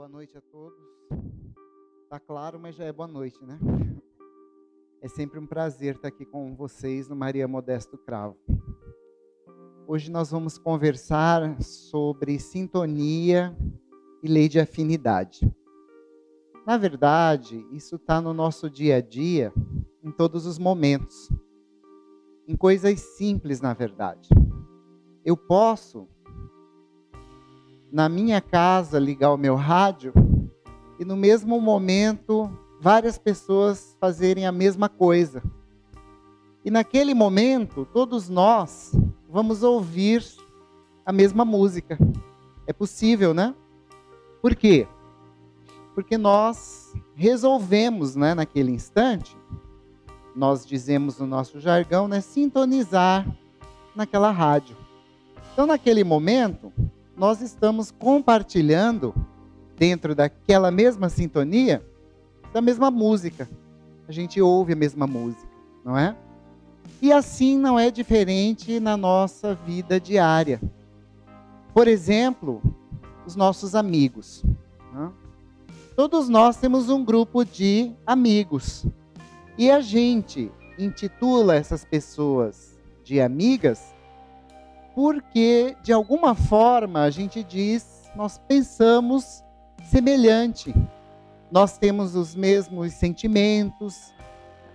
Boa noite a todos. Tá claro, mas já é boa noite, né? É sempre um prazer estar aqui com vocês no Maria Modesto Cravo. Hoje nós vamos conversar sobre sintonia e lei de afinidade. Na verdade, isso está no nosso dia a dia, em todos os momentos, em coisas simples, na verdade. Eu posso, na minha casa, ligar o meu rádio e no mesmo momento várias pessoas fazerem a mesma coisa. E naquele momento, todos nós vamos ouvir a mesma música. É possível, né? Por quê? Porque nós resolvemos, né, naquele instante, nós dizemos no nosso jargão, né, sintonizar naquela rádio. Então, naquele momento, nós estamos compartilhando, dentro daquela mesma sintonia, da mesma música. A gente ouve a mesma música, não é? E assim não é diferente na nossa vida diária. Por exemplo, os nossos amigos. Né? Todos nós temos um grupo de amigos. E a gente intitula essas pessoas de amigas porque, de alguma forma, a gente diz, nós pensamos semelhante. Nós temos os mesmos sentimentos,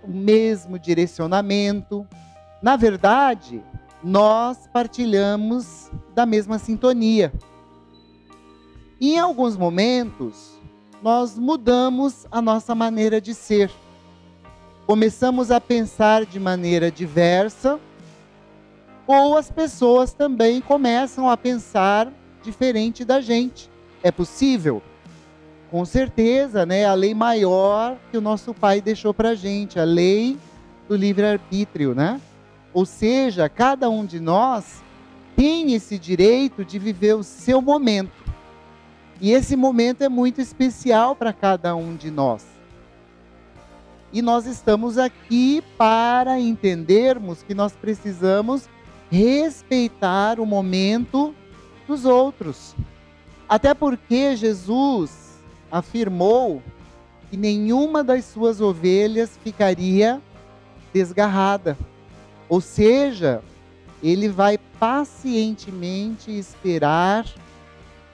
o mesmo direcionamento. Na verdade, nós partilhamos da mesma sintonia. E em alguns momentos, nós mudamos a nossa maneira de ser. Começamos a pensar de maneira diversa, ou as pessoas também começam a pensar diferente da gente. É possível? Com certeza, né? A lei maior que o nosso Pai deixou para a gente, a lei do livre-arbítrio, né? Ou seja, cada um de nós tem esse direito de viver o seu momento. E esse momento é muito especial para cada um de nós. E nós estamos aqui para entendermos que nós precisamos respeitar o momento dos outros. Até porque Jesus afirmou que nenhuma das suas ovelhas ficaria desgarrada. Ou seja, ele vai pacientemente esperar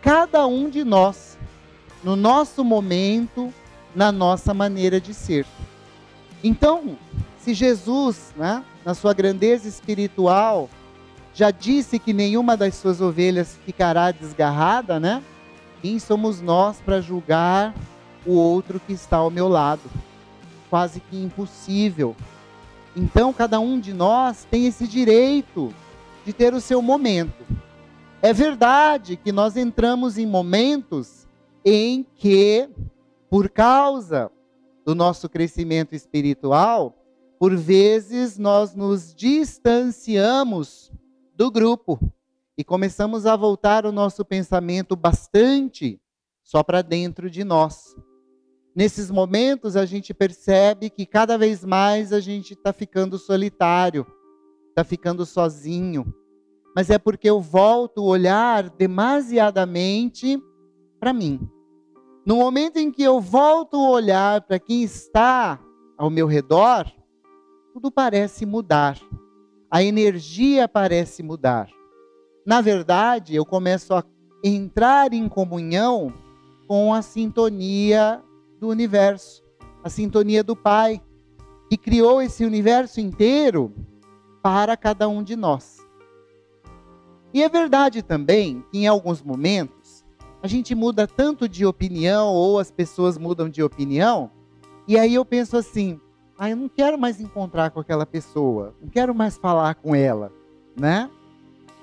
cada um de nós, no nosso momento, na nossa maneira de ser. Então, se Jesus, né, na sua grandeza espiritual, já disse que nenhuma das suas ovelhas ficará desgarrada, né? Quem somos nós para julgar o outro que está ao meu lado? Quase que impossível. Então, cada um de nós tem esse direito de ter o seu momento. É verdade que nós entramos em momentos em que, por causa do nosso crescimento espiritual, por vezes nós nos distanciamos do grupo e começamos a voltar o nosso pensamento bastante só para dentro de nós. Nesses momentos a gente percebe que cada vez mais a gente está ficando solitário, está ficando sozinho. Mas é porque eu volto o olhar demasiadamente para mim. No momento em que eu volto o olhar para quem está ao meu redor, tudo parece mudar. A energia parece mudar. Na verdade, eu começo a entrar em comunhão com a sintonia do universo, a sintonia do Pai, que criou esse universo inteiro para cada um de nós. E é verdade também que em alguns momentos a gente muda tanto de opinião, ou as pessoas mudam de opinião, e aí eu penso assim, eu não quero mais encontrar com aquela pessoa, não quero mais falar com ela, né?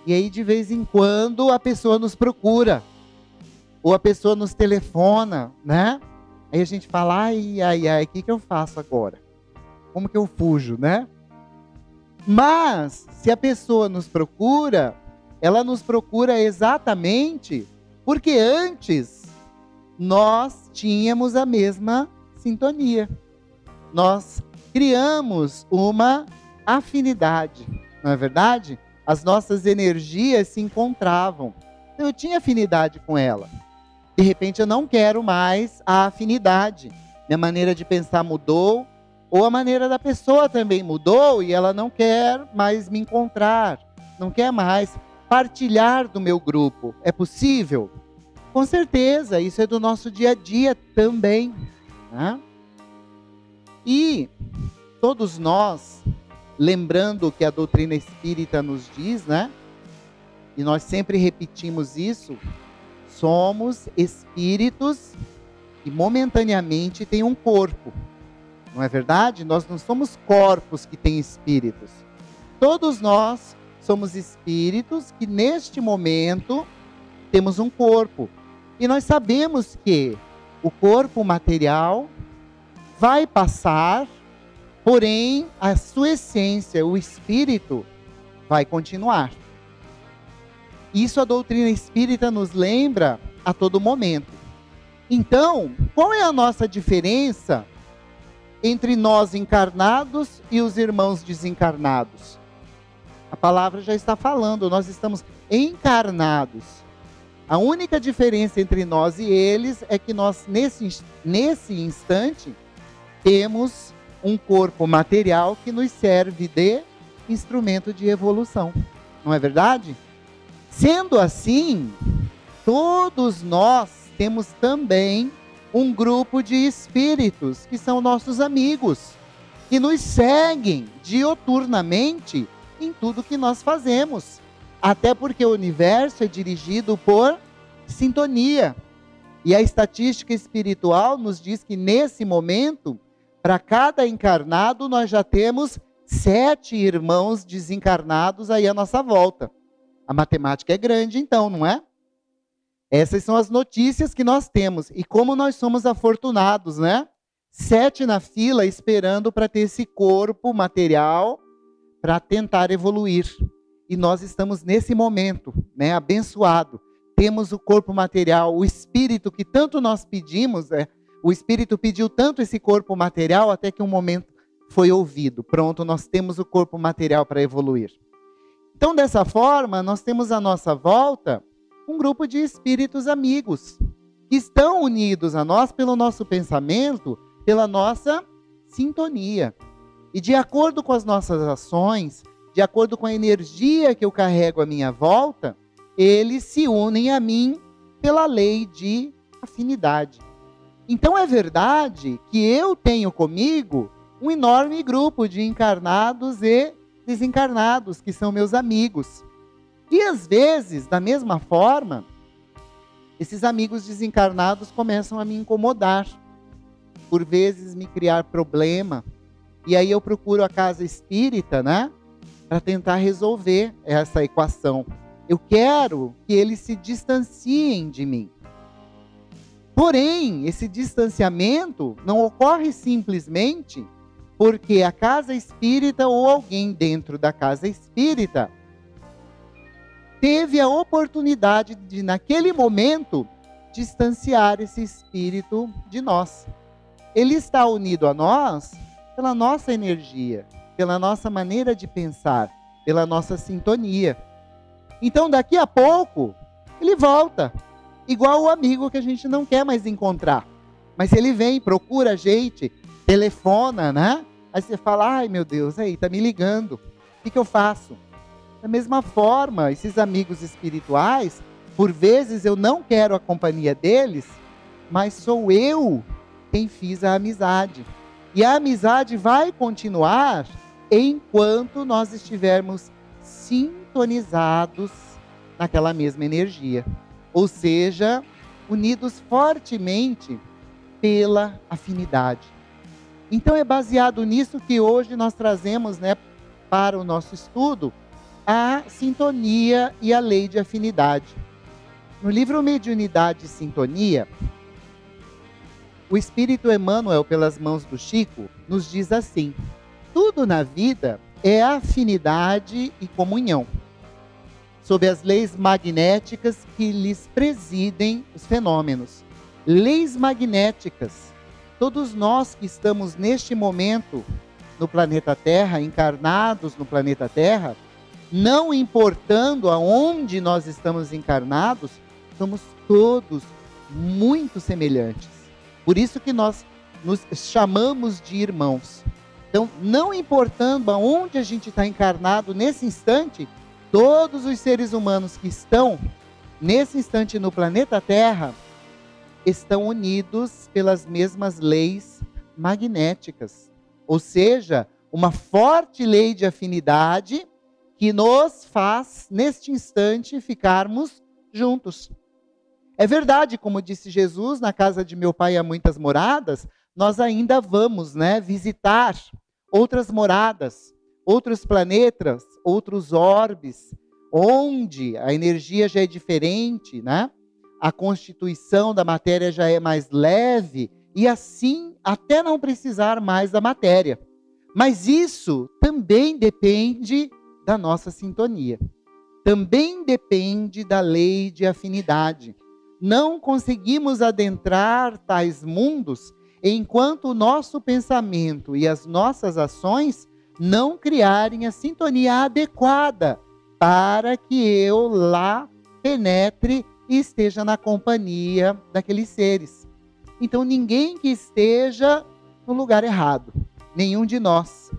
E aí de vez em quando a pessoa nos procura, ou a pessoa nos telefona, né? Aí a gente fala, o que eu faço agora? Como que eu fujo, né? Mas, se a pessoa nos procura, ela nos procura exatamente porque antes nós tínhamos a mesma sintonia. Nós criamos uma afinidade, não é verdade? As nossas energias se encontravam. Então, eu tinha afinidade com ela. De repente eu não quero mais a afinidade. Minha maneira de pensar mudou, ou a maneira da pessoa também mudou e ela não quer mais me encontrar, não quer mais partilhar do meu grupo. É possível? Com certeza, isso é do nosso dia a dia também, né? E todos nós, lembrando o que a doutrina espírita nos diz, né? E nós sempre repetimos isso, somos espíritos que momentaneamente têm um corpo. Não é verdade? Nós não somos corpos que têm espíritos. Todos nós somos espíritos que neste momento temos um corpo. E nós sabemos que o corpo material vai passar, porém a sua essência, o espírito, vai continuar. Isso a doutrina espírita nos lembra a todo momento. Então, qual é a nossa diferença entre nós encarnados e os irmãos desencarnados? A palavra já está falando, nós estamos encarnados. A única diferença entre nós e eles é que nós, nesse instante, temos um corpo material que nos serve de instrumento de evolução. Não é verdade? Sendo assim, todos nós temos também um grupo de espíritos que são nossos amigos, que nos seguem dioturnamente em tudo que nós fazemos. Até porque o universo é dirigido por sintonia. E a estatística espiritual nos diz que nesse momento, para cada encarnado, nós já temos 7 irmãos desencarnados aí à nossa volta. A matemática é grande então, não é? Essas são as notícias que nós temos. E como nós somos afortunados, né? 7 na fila esperando para ter esse corpo material para tentar evoluir. E nós estamos nesse momento, né? Abençoado. Temos o corpo material, o espírito que tanto nós pedimos, o espírito pediu tanto esse corpo material até que um momento foi ouvido. Pronto, nós temos o corpo material para evoluir. Então, dessa forma, nós temos à nossa volta um grupo de espíritos amigos, que estão unidos a nós pelo nosso pensamento, pela nossa sintonia. E de acordo com as nossas ações, de acordo com a energia que eu carrego à minha volta, eles se unem a mim pela lei de afinidade. Então é verdade que eu tenho comigo um enorme grupo de encarnados e desencarnados, que são meus amigos. E às vezes, da mesma forma, esses amigos desencarnados começam a me incomodar, por vezes me criar problema. E aí eu procuro a casa espírita, né, para tentar resolver essa equação. Eu quero que eles se distanciem de mim. Porém, esse distanciamento não ocorre simplesmente porque a casa espírita ou alguém dentro da casa espírita teve a oportunidade de, naquele momento, distanciar esse espírito de nós. Ele está unido a nós pela nossa energia, pela nossa maneira de pensar, pela nossa sintonia. Então, daqui a pouco, ele volta, igual o amigo que a gente não quer mais encontrar. Mas ele vem, procura a gente, telefona, né? Aí você fala, ai meu Deus, aí tá me ligando, o que eu faço? Da mesma forma, esses amigos espirituais, por vezes eu não quero a companhia deles, mas sou eu quem fiz a amizade. E a amizade vai continuar enquanto nós estivermos sintonizados naquela mesma energia. Ou seja, unidos fortemente pela afinidade. Então é baseado nisso que hoje nós trazemos, né, para o nosso estudo, a sintonia e a lei de afinidade. No livro Mediunidade e Sintonia, o Espírito Emmanuel, pelas mãos do Chico, nos diz assim: tudo na vida é afinidade e comunhão, sob as leis magnéticas que lhes presidem os fenômenos. Leis magnéticas. Todos nós que estamos neste momento no planeta Terra, encarnados no planeta Terra, não importando aonde nós estamos encarnados, somos todos muito semelhantes. Por isso que nós nos chamamos de irmãos. Então, não importando aonde a gente está encarnado nesse instante, todos os seres humanos que estão nesse instante no planeta Terra estão unidos pelas mesmas leis magnéticas. Ou seja, uma forte lei de afinidade que nos faz, neste instante, ficarmos juntos. É verdade, como disse Jesus, na casa de meu Pai há muitas moradas, nós ainda vamos, visitar outras moradas, outros planetas, outros orbes, onde a energia já é diferente, A constituição da matéria já é mais leve, e assim até não precisar mais da matéria. Mas isso também depende da nossa sintonia. Também depende da lei de afinidade. Não conseguimos adentrar tais mundos enquanto o nosso pensamento e as nossas ações não criarem a sintonia adequada para que eu lá penetre e esteja na companhia daqueles seres. Então, ninguém que esteja no lugar errado, nenhum de nós.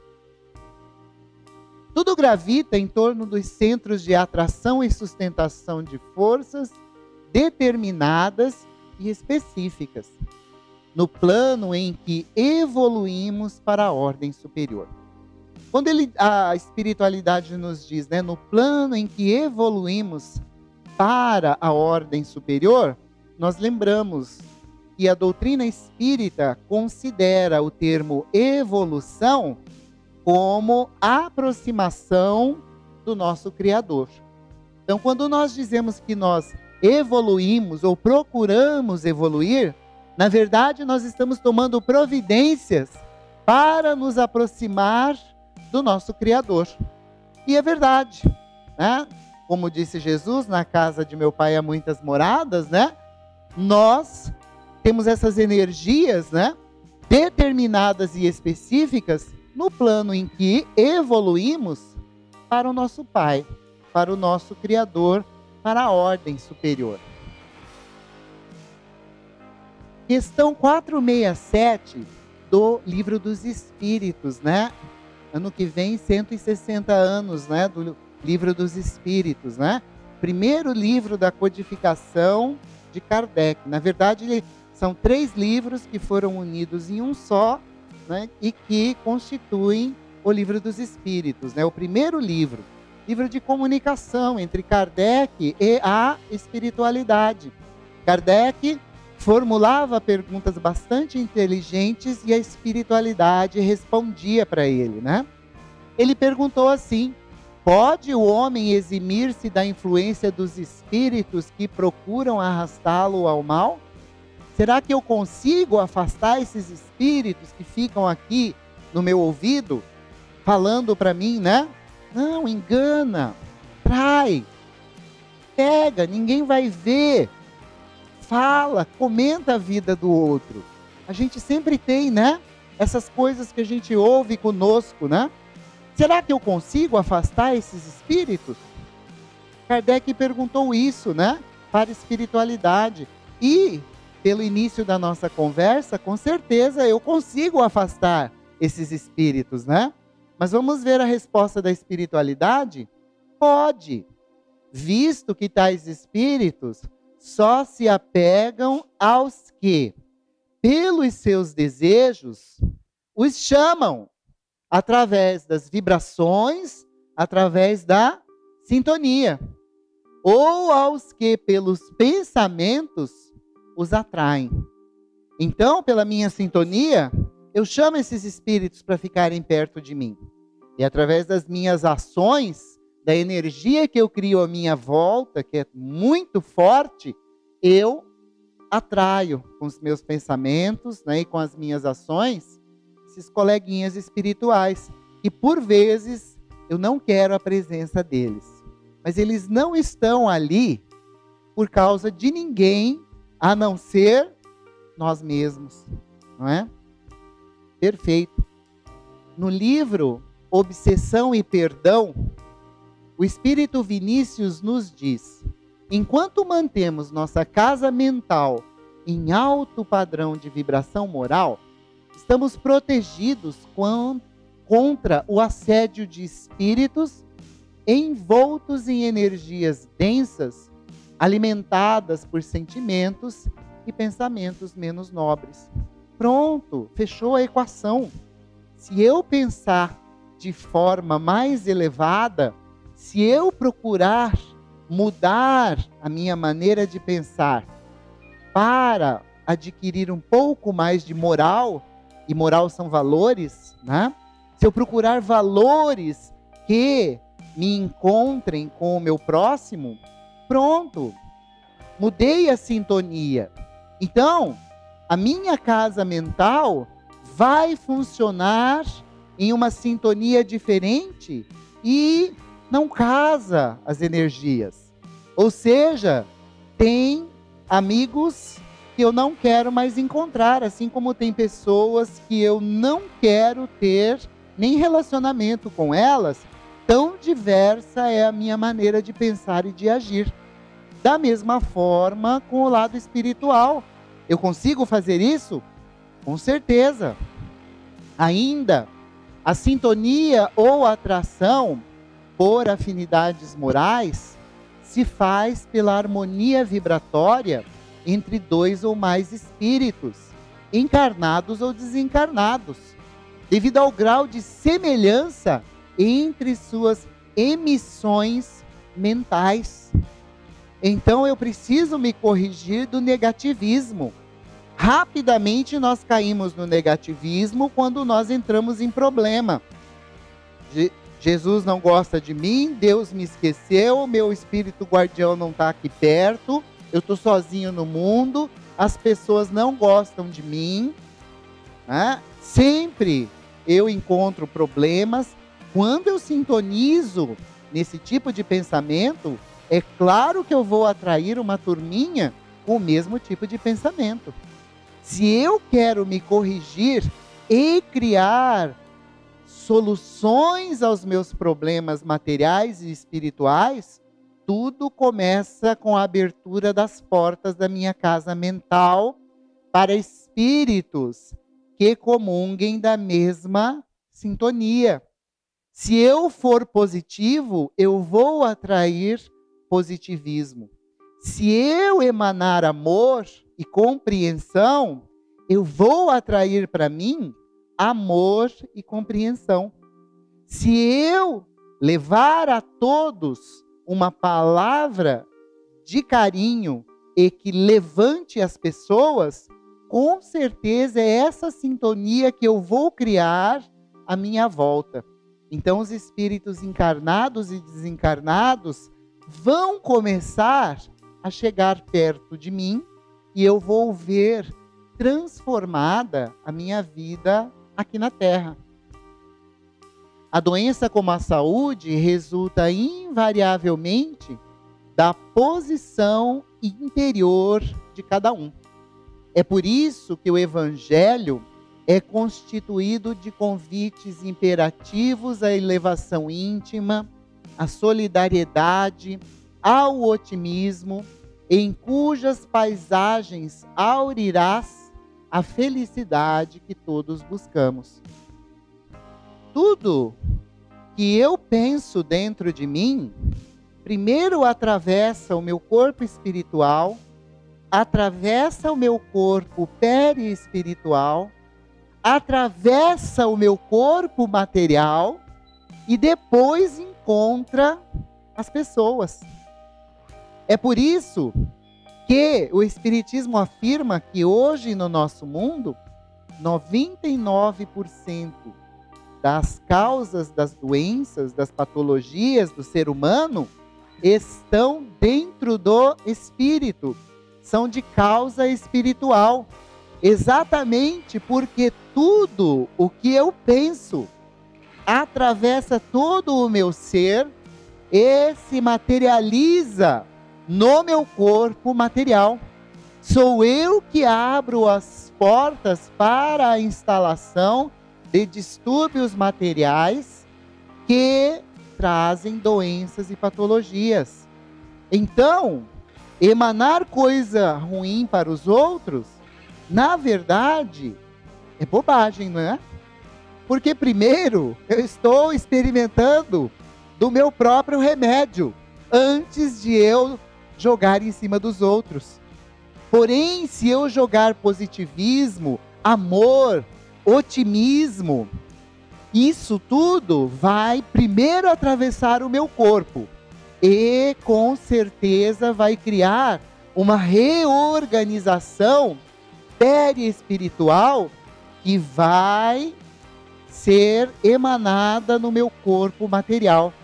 Tudo gravita em torno dos centros de atração e sustentação de forças determinadas e específicas, no plano em que evoluímos para a ordem superior. Quando a espiritualidade nos diz, no plano em que evoluímos para a ordem superior, nós lembramos que a doutrina espírita considera o termo evolução como aproximação do nosso Criador. Então, quando nós dizemos que nós evoluímos ou procuramos evoluir, na verdade, nós estamos tomando providências para nos aproximar do nosso Criador. E é verdade, Como disse Jesus, na casa de meu Pai há muitas moradas, Nós temos essas energias, determinadas e específicas no plano em que evoluímos para o nosso Pai, para o nosso Criador, para a ordem superior. Questão 467 do Livro dos Espíritos, Ano que vem, 160 anos, do Livro dos Espíritos, Primeiro livro da codificação de Kardec. Na verdade, são 3 livros que foram unidos em um só, e que constituem o Livro dos Espíritos, O primeiro livro de comunicação entre Kardec e a espiritualidade. Kardec formulava perguntas bastante inteligentes e a espiritualidade respondia para ele, Ele perguntou assim: pode o homem eximir-se da influência dos espíritos que procuram arrastá-lo ao mal? Será que eu consigo afastar esses espíritos que ficam aqui no meu ouvido, falando para mim, Não, engana, trai, pega, ninguém vai ver. Fala, comenta a vida do outro. A gente sempre tem, essas coisas que a gente ouve conosco, Será que eu consigo afastar esses espíritos? Kardec perguntou isso, para a espiritualidade. E, pelo início da nossa conversa, com certeza eu consigo afastar esses espíritos, Mas vamos ver a resposta da espiritualidade? Pode, visto que tais espíritos só se apegam aos que, pelos seus desejos, os chamam através das vibrações, através da sintonia, ou aos que, pelos pensamentos, os atraem. Então, pela minha sintonia, eu chamo esses espíritos para ficarem perto de mim. E através das minhas ações, da energia que eu crio à minha volta, que é muito forte, eu atraio com os meus pensamentos, e com as minhas ações, esses coleguinhas espirituais, que por vezes eu não quero a presença deles. Mas eles não estão ali por causa de ninguém, a não ser nós mesmos, não é? Perfeito. No livro Obsessão e Perdão, o Espírito Vinícius nos diz: enquanto mantemos nossa casa mental em alto padrão de vibração moral, estamos protegidos contra o assédio de espíritos envoltos em energias densas, alimentadas por sentimentos e pensamentos menos nobres. Pronto, fechou a equação. Se eu pensar de forma mais elevada, se eu procurar mudar a minha maneira de pensar para adquirir um pouco mais de moral, e moral são valores, né? Se eu procurar valores que me encontrem com o meu próximo, pronto, mudei a sintonia. Então, a minha casa mental vai funcionar em uma sintonia diferente e não casa as energias. Ou seja, tem amigos que eu não quero mais encontrar, assim como tem pessoas que eu não quero ter nem relacionamento com elas, tão diversa é a minha maneira de pensar e de agir. Da mesma forma com o lado espiritual. Eu consigo fazer isso? Com certeza. Ainda, a sintonia ou atração por afinidades morais se faz pela harmonia vibratória entre dois ou mais espíritos, encarnados ou desencarnados, devido ao grau de semelhança entre suas emissões mentais. Então eu preciso me corrigir do negativismo. Rapidamente nós caímos no negativismo quando nós entramos em problema. Jesus não gosta de mim, Deus me esqueceu, meu espírito guardião não está aqui perto, eu estou sozinho no mundo, as pessoas não gostam de mim, né? Sempre eu encontro problemas. Quando eu sintonizo nesse tipo de pensamento, é claro que eu vou atrair uma turminha com o mesmo tipo de pensamento. Se eu quero me corrigir e criar soluções aos meus problemas materiais e espirituais, tudo começa com a abertura das portas da minha casa mental para espíritos que comunguem da mesma sintonia. Se eu for positivo, eu vou atrair positivismo. Se eu emanar amor e compreensão, eu vou atrair para mim amor e compreensão. Se eu levar a todos uma palavra de carinho e que levante as pessoas, com certeza é essa sintonia que eu vou criar à minha volta. Então os espíritos encarnados e desencarnados vão começar a chegar perto de mim e eu vou ver transformada a minha vida aqui na Terra. A doença como a saúde resulta invariavelmente da posição interior de cada um. É por isso que o Evangelho é constituído de convites imperativos à elevação íntima, à solidariedade, ao otimismo, em cujas paisagens aurirás a felicidade que todos buscamos. Tudo que eu penso dentro de mim, primeiro atravessa o meu corpo espiritual, atravessa o meu corpo perispiritual, atravessa o meu corpo material e depois encontra as pessoas. É por isso que o Espiritismo afirma que hoje no nosso mundo, 99% das causas das doenças, das patologias do ser humano, estão dentro do espírito, são de causa espiritual. Exatamente porque tudo o que eu penso atravessa todo o meu ser e se materializa no meu corpo material. Sou eu que abro as portas para a instalação de distúrbios materiais que trazem doenças e patologias. Então, emanar coisa ruim para os outros, na verdade, é bobagem, não é? Porque primeiro eu estou experimentando do meu próprio remédio, antes de eu jogar em cima dos outros. Porém, se eu jogar positivismo, amor, otimismo, isso tudo vai primeiro atravessar o meu corpo e com certeza vai criar uma reorganização perispiritual que vai ser emanada no meu corpo material.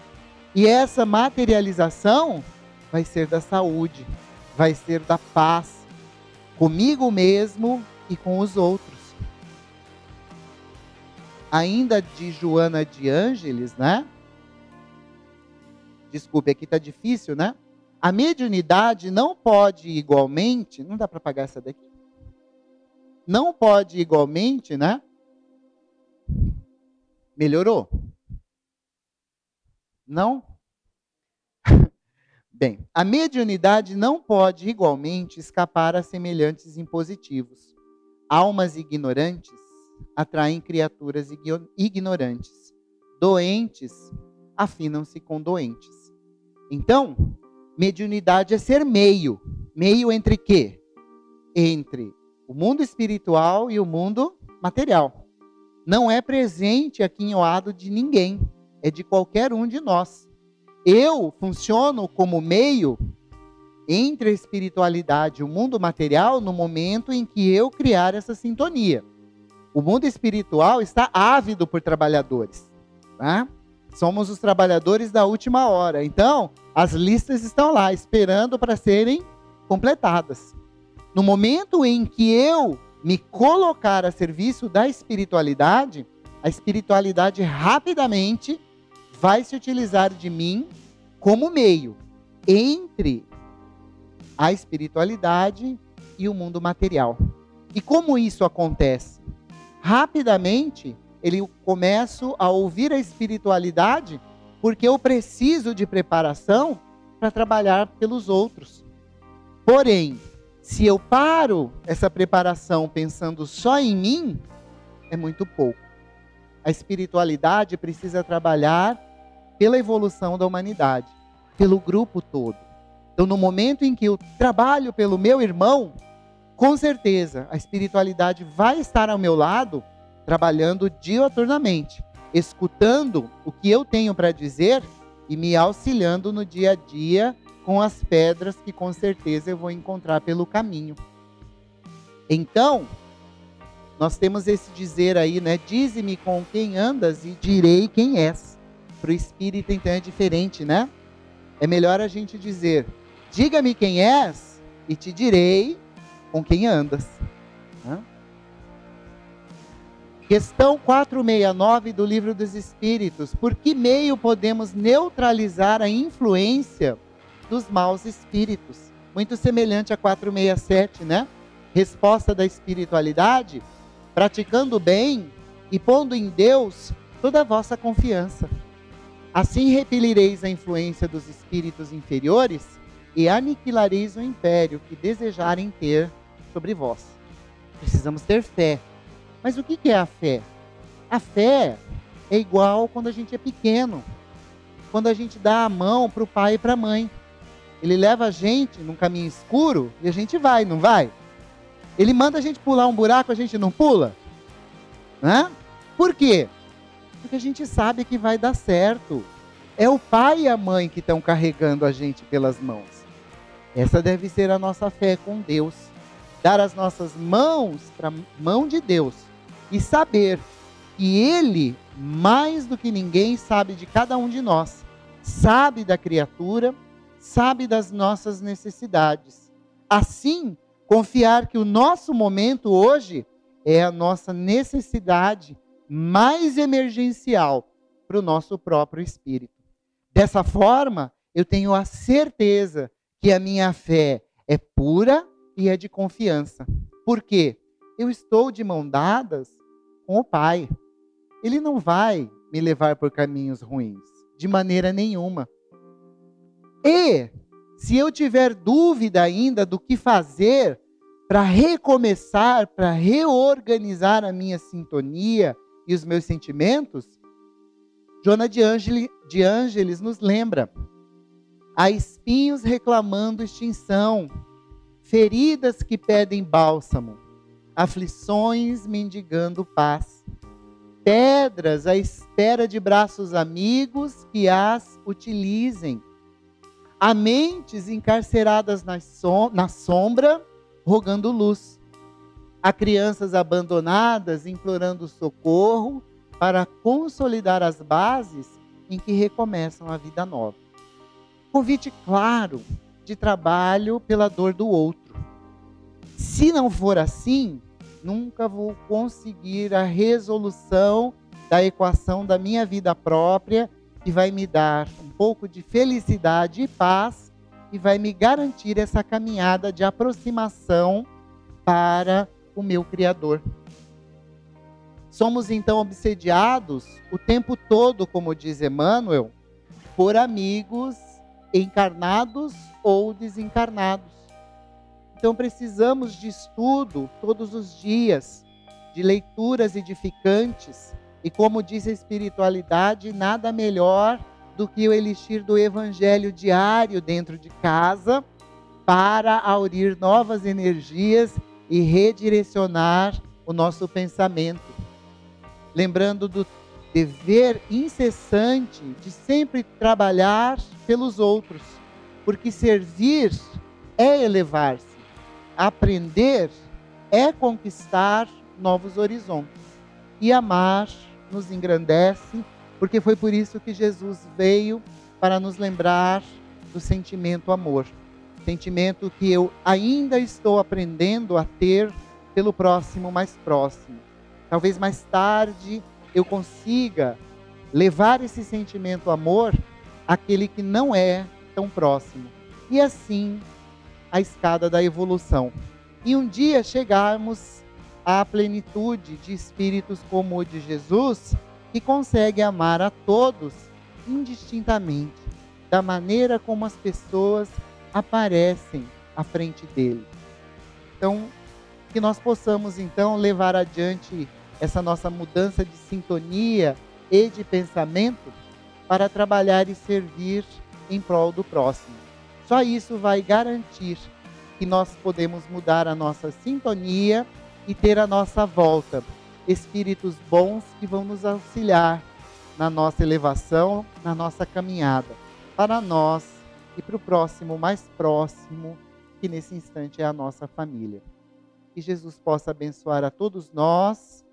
E essa materialização vai ser da saúde, vai ser da paz, comigo mesmo e com os outros. Ainda de Joana de Ângeles, né? Desculpe, aqui está difícil, né? A mediunidade não pode igualmente, não dá para apagar essa daqui? Não pode igualmente, né? Melhorou? Não? Bem, a mediunidade não pode igualmente escapar a semelhantes impositivos. Almas ignorantes atraem criaturas ignorantes. Doentes afinam-se com doentes. Então, mediunidade é ser meio. Meio entre quê? Entre o mundo espiritual e o mundo material. Não é presente aqui em lado de ninguém. É de qualquer um de nós. Eu funciono como meio entre a espiritualidade e o mundo material no momento em que eu criar essa sintonia. O mundo espiritual está ávido por trabalhadores. Tá? Somos os trabalhadores da última hora. Então, as listas estão lá, esperando para serem completadas. No momento em que eu me colocar a serviço da espiritualidade, a espiritualidade rapidamente vai se utilizar de mim como meio entre a espiritualidade e o mundo material. E como isso acontece? Rapidamente, eu começo a ouvir a espiritualidade porque eu preciso de preparação para trabalhar pelos outros. Porém, se eu paro essa preparação pensando só em mim, é muito pouco. A espiritualidade precisa trabalhar pela evolução da humanidade, pelo grupo todo. Então, no momento em que eu trabalho pelo meu irmão, com certeza a espiritualidade vai estar ao meu lado, trabalhando diuturnamente, escutando o que eu tenho para dizer e me auxiliando no dia a dia com as pedras que com certeza eu vou encontrar pelo caminho. Então, nós temos esse dizer aí, né? Dize-me com quem andas e direi quem és. Para o espírito, então, é diferente, né? É melhor a gente dizer, diga-me quem és e te direi com quem andas. Questão 469 do Livro dos Espíritos. Por que meio podemos neutralizar a influência dos maus espíritos? Muito semelhante a 467, né? Resposta da espiritualidade: praticando o bem e pondo em Deus toda a vossa confiança. Assim repelireis a influência dos espíritos inferiores e aniquilareis o império que desejarem ter sobre vós. Precisamos ter fé. Mas o que é a fé? A fé é igual quando a gente é pequeno. Quando a gente dá a mão para o pai e para a mãe. Ele leva a gente num caminho escuro e a gente vai, não vai? Ele manda a gente pular um buraco, a gente não pula? Né? Por quê? Porque a gente sabe que vai dar certo. É o pai e a mãe que estão carregando a gente pelas mãos. Essa deve ser a nossa fé com Deus. Dar as nossas mãos para a mão de Deus. E saber que Ele, mais do que ninguém, sabe de cada um de nós. Sabe da criatura, sabe das nossas necessidades. Assim, confiar que o nosso momento hoje é a nossa necessidade mais emergencial para o nosso próprio espírito. Dessa forma, eu tenho a certeza que a minha fé é pura e é de confiança. Por quê? Eu estou de mão dadas com o Pai. Ele não vai me levar por caminhos ruins, de maneira nenhuma. E, Se eu tiver dúvida ainda do que fazer para recomeçar, para reorganizar a minha sintonia e os meus sentimentos, Joana de Ângeles nos lembra: há espinhos reclamando extinção, feridas que pedem bálsamo, aflições mendigando paz, pedras à espera de braços amigos que as utilizem. Há mentes encarceradas na sombra, rogando luz. Há crianças abandonadas, implorando socorro para consolidar as bases em que recomeçam a vida nova. Convite claro de trabalho pela dor do outro. Se não for assim, nunca vou conseguir a resolução da equação da minha vida própria, que vai me dar um pouco de felicidade e paz e vai me garantir essa caminhada de aproximação para o meu Criador. Somos então obsediados o tempo todo, como diz Emmanuel, por amigos encarnados ou desencarnados. Então precisamos de estudo todos os dias, de leituras edificantes, e como diz a espiritualidade, nada melhor do que o elixir do evangelho diário dentro de casa, para aurir novas energias e redirecionar o nosso pensamento. Lembrando do dever incessante de sempre trabalhar pelos outros, porque servir é elevar-se, aprender é conquistar novos horizontes, e amar nos engrandece, porque foi por isso que Jesus veio, para nos lembrar do sentimento amor, sentimento que eu ainda estou aprendendo a ter pelo próximo mais próximo. Talvez mais tarde eu consiga levar esse sentimento amor àquele que não é tão próximo. E assim, a escada da evolução. E um dia chegarmos à plenitude de espíritos como o de Jesus, que consegue amar a todos indistintamente, da maneira como as pessoas aparecem à frente dele. Então, que nós possamos então levar adiante essa nossa mudança de sintonia e de pensamento para trabalhar e servir em prol do próximo. Só isso vai garantir que nós podemos mudar a nossa sintonia e ter à nossa volta espíritos bons que vão nos auxiliar na nossa elevação, na nossa caminhada, para nós e para o próximo mais próximo, que nesse instante é a nossa família. Que Jesus possa abençoar a todos nós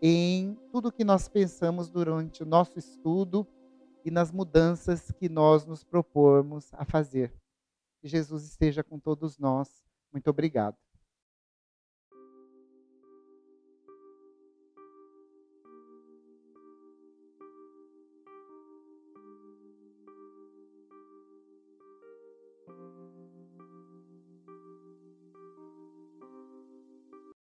em tudo que nós pensamos durante o nosso estudo e nas mudanças que nós nos propomos a fazer. Que Jesus esteja com todos nós. Muito obrigado.